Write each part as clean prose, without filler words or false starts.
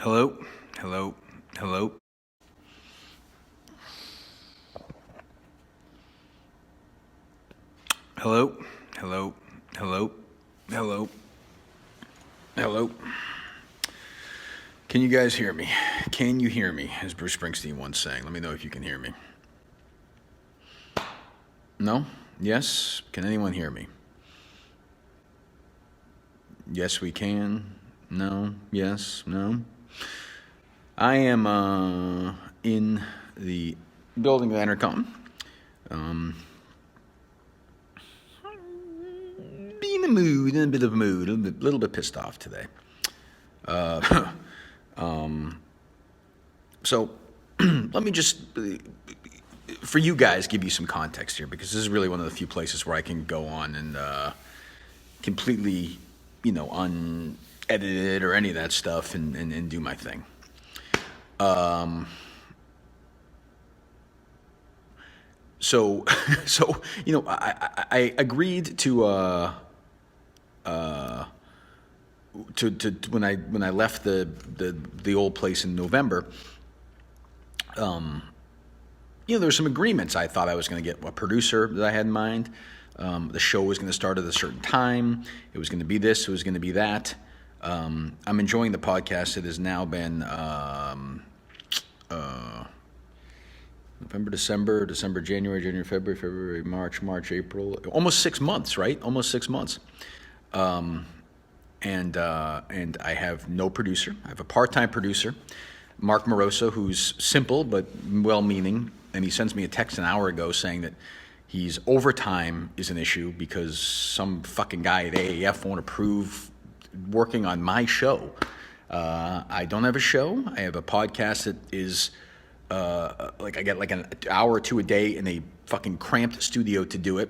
Hello, hello, hello. Hello, hello, hello, hello, hello. Can you guys hear me? Can you hear me? As Bruce Springsteen once sang. Let me know if you can hear me. No? Yes? Can anyone hear me? Yes, we can. No? Yes? No? I am in the building of Entercom. Be in a mood, in a bit of a mood, a little bit pissed off today. So let me just, for you guys, give you some context here, because this is really one of the few places where I can go on and completely, unedited or any of that stuff and do my thing. So I agreed to when I left the old place in November. There were some agreements. I thought I was going to get a producer that I had in mind. The show was going to start at a certain time. It was going to be this. It was going to be that. I'm enjoying the podcast. It has now been November, December, January, February, March, April. Almost 6 months, right? Almost 6 months. And I have no producer. I have a part-time producer, Mark Moroso, who's simple but well-meaning, and he sends me a text an hour ago saying that he's overtime is an issue because some fucking guy at AAF won't approve working on my show. I don't have a show. I have a podcast that is I get like an hour or two a day in a fucking cramped studio to do it.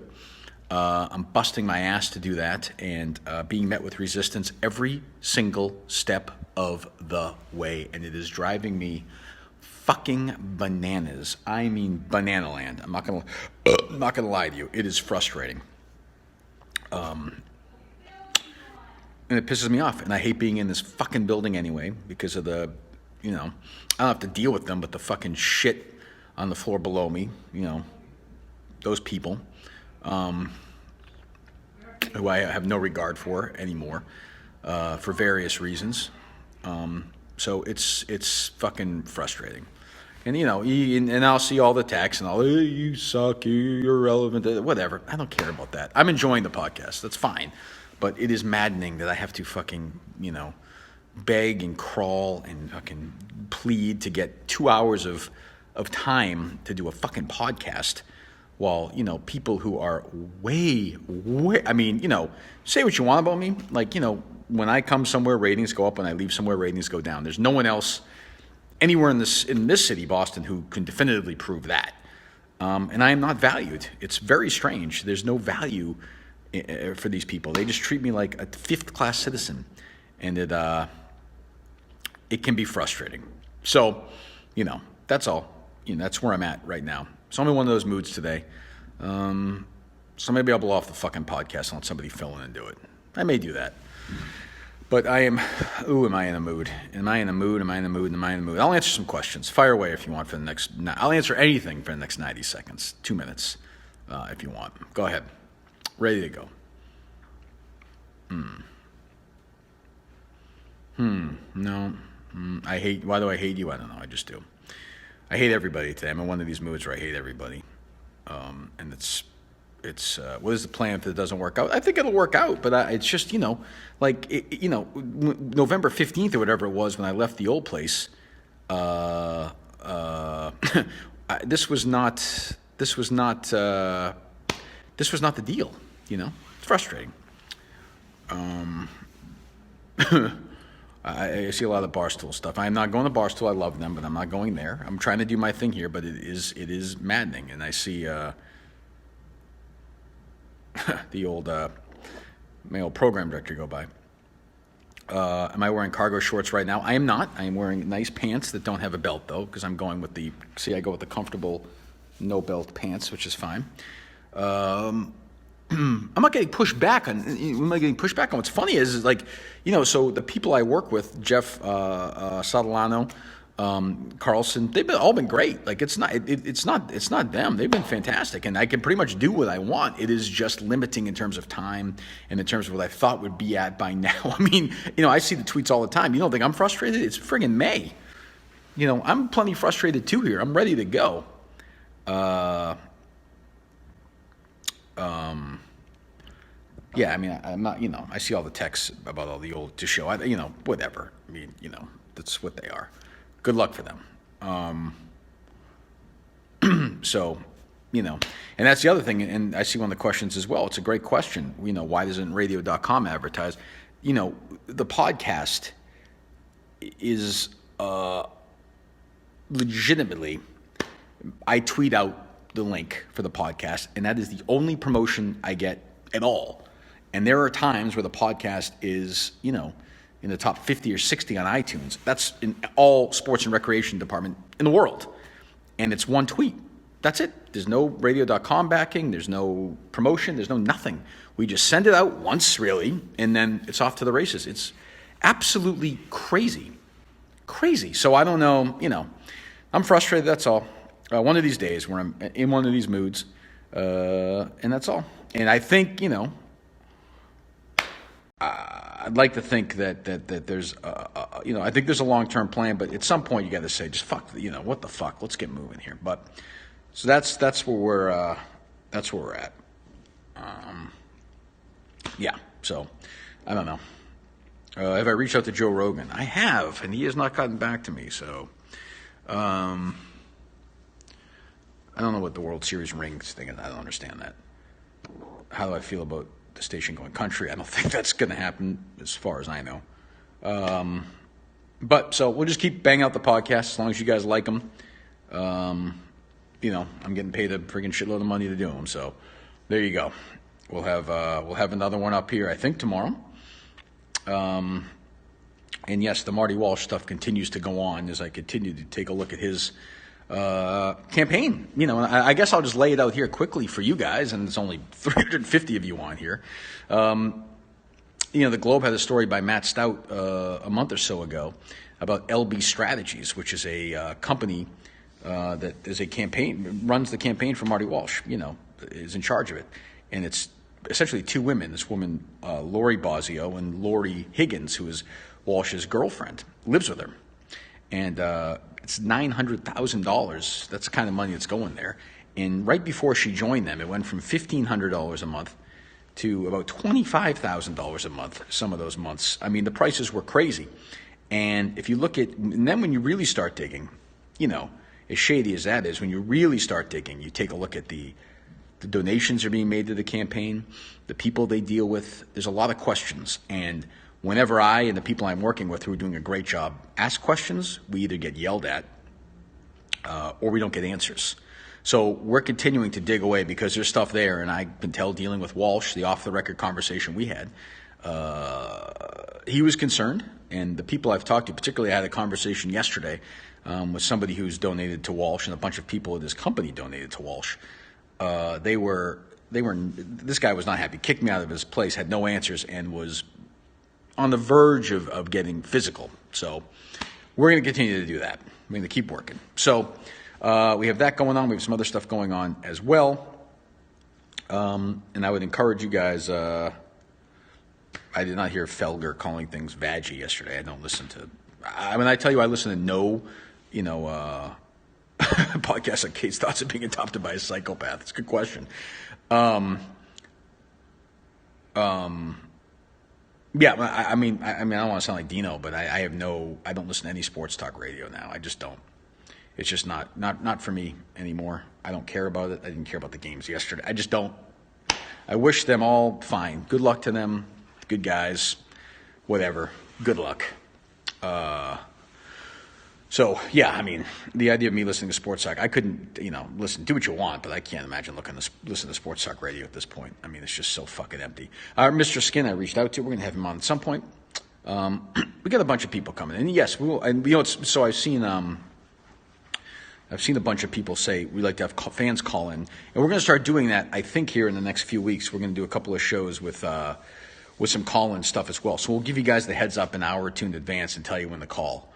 I'm busting my ass to do that and being met with resistance every single step of the way. And it is driving me fucking bananas. I mean, banana land. I'm not gonna lie to you. It is frustrating. And it pisses me off. And I hate being in this fucking building anyway because of the, I don't have to deal with them, but the fucking shit on the floor below me, those people. Who I have no regard for anymore, for various reasons. So it's fucking frustrating. And and I'll see all the texts and hey, you suck, you're irrelevant, whatever. I don't care about that. I'm enjoying the podcast. That's fine. But it is maddening that I have to fucking, beg and crawl and fucking plead to get 2 hours of time to do a fucking podcast. While, people who are way, I mean, say what you want about me. Like, when I come somewhere, ratings go up. When I leave somewhere, ratings go down. There's no one else anywhere in this city, Boston, who can definitively prove that. And I am not valued. It's very strange. There's no value for these people. They just treat me like a fifth-class citizen. And it can be frustrating. So, that's all. That's where I'm at right now. So I'm in one of those moods today. So maybe I'll blow off the fucking podcast and let somebody fill in and do it. I may do that. But am I in a mood? Am I in a mood? I'll answer some questions. Fire away if you want for the next... I'll answer anything for the next 90 seconds. 2 minutes, if you want. Go ahead. Ready to go. No. Why do I hate you? I don't know. I just do. I hate everybody today. I'm in one of these moods where I hate everybody. And it's what is the plan if it doesn't work out? I think it'll work out, but it's just, November 15th or whatever it was when I left the old place, this was not the deal, It's frustrating. I see a lot of Barstool stuff. I'm not going to Barstool. I love them, but I'm not going there. I'm trying to do my thing here, but it is maddening. And I see my old program director go by. Am I wearing cargo shorts right now? I am not. I am wearing nice pants that don't have a belt, though, because I'm going with the comfortable no belt pants, which is fine. I'm not getting pushed back on. I'm not getting pushed back on. What's funny is like, so the people I work with, Jeff Sotolano, Carlson, they've all been great. Like it's not them. They've been fantastic, and I can pretty much do what I want. It is just limiting in terms of time and in terms of what I thought would be at by now. I mean, I see the tweets all the time. You don't think I'm frustrated? It's friggin' May. I'm plenty frustrated too here. I'm ready to go. Yeah, I mean, I'm not, I see all the texts about all the old to show, whatever. I mean, that's what they are. Good luck for them. So, and that's the other thing, and I see one of the questions as well. It's a great question. Why doesn't radio.com advertise? The podcast is legitimately, I tweet out the link for the podcast, and that is the only promotion I get at all. And there are times where the podcast is, in the top 50 or 60 on iTunes. That's in all sports and recreation department in the world. And it's one tweet. That's it. There's no radio.com backing. There's no promotion. There's no nothing. We just send it out once, really, and then it's off to the races. It's absolutely crazy. Crazy. So I don't know, I'm frustrated, that's all. One of these days where I'm in one of these moods, and that's all. And I think, I'd like to think that there's, I think there's a long-term plan, but at some point you got to say, just fuck, what the fuck? Let's get moving here. But so that's where we're at. Yeah. So I don't know. Have I reached out to Joe Rogan? I have, and he has not gotten back to me. So I don't know what the World Series rings thing is. I don't understand that. How do I feel about the station going country? I don't think that's going to happen as far as I know. But so we'll just keep banging out the podcast as long as you guys like them. I'm getting paid a friggin' shitload of money to do them. So there you go. We'll have another one up here, I think, tomorrow. And yes, the Marty Walsh stuff continues to go on as I continue to take a look at his campaign. I guess I'll just lay it out here quickly for you guys, and it's only 350 of you on here. The Globe had a story by Matt Stout a month or so ago about LB Strategies, which is a company that is runs the campaign for Marty Walsh, is in charge of it. And it's essentially two women, this woman, Lori Bosio, and Lori Higgins, who is Walsh's girlfriend, lives with her. And it's $900,000. That's the kind of money that's going there. And right before she joined them, it went from $1,500 a month to about $25,000 a month, some of those months. I mean, the prices were crazy. And if you look at, and then when you really start digging, as shady as that is, when you really start digging, you take a look at the donations are being made to the campaign, the people they deal with. There's a lot of questions. And whenever I and the people I'm working with who are doing a great job ask questions, we either get yelled at or we don't get answers. So we're continuing to dig away because there's stuff there. And I can tell, dealing with Walsh, the off-the-record conversation we had, he was concerned. And the people I've talked to, particularly I had a conversation yesterday with somebody who's donated to Walsh, and a bunch of people at his company donated to Walsh. This guy was not happy, kicked me out of his place, had no answers, and was on the verge of getting physical. So we're going to continue to do that. We're going to keep working. So we have that going on. We have some other stuff going on as well. And I would encourage you guys, I did not hear Felger calling things vaggy yesterday. I don't listen to, I tell you, I listen to no, podcast on Kate's thoughts of being adopted by a psychopath. It's a good question. Yeah, I don't want to sound like Dino, but I don't listen to any sports talk radio now. I just don't. It's just not for me anymore. I don't care about it. I didn't care about the games yesterday. I just don't. I wish them all fine. Good luck to them. Good guys. Whatever. Good luck. So, yeah, the idea of me listening to sports talk, I couldn't, listen, do what you want, but I can't imagine listen to sports talk radio at this point. It's just so fucking empty. Mr. Skin, I reached out to. We're going to have him on at some point. We got a bunch of people coming. And yes, we will. And, so I've seen I've seen a bunch of people say we like to have fans call in, and we're going to start doing that. I think here in the next few weeks, we're going to do a couple of shows with some call-in stuff as well. So we'll give you guys the heads up an hour or two in advance and tell you when to call.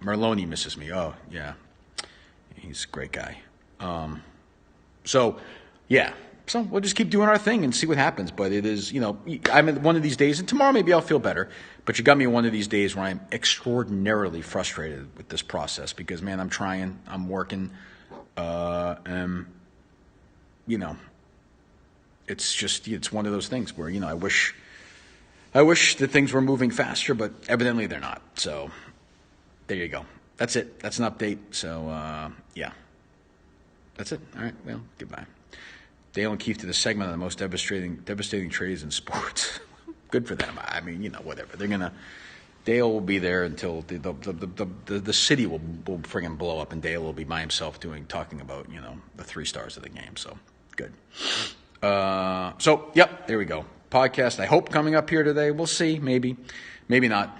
Merloni misses me. Oh yeah, he's a great guy. So we'll just keep doing our thing and see what happens. But it is, I'm at one of these days, and tomorrow maybe I'll feel better. But you got me one of these days where I'm extraordinarily frustrated with this process because, man, I'm trying, I'm working, it's one of those things where, I wish that things were moving faster, but evidently they're not. So there you go. That's it. That's an update. So, that's it. All right. Well, goodbye. Dale and Keith did a segment on the most devastating trades in sports. Good for them. I mean, whatever. Dale will be there until the city will friggin' blow up, and Dale will be by himself talking about, the 3 stars of the game. So good. There we go. Podcast, I hope, coming up here today. We'll see. Maybe not.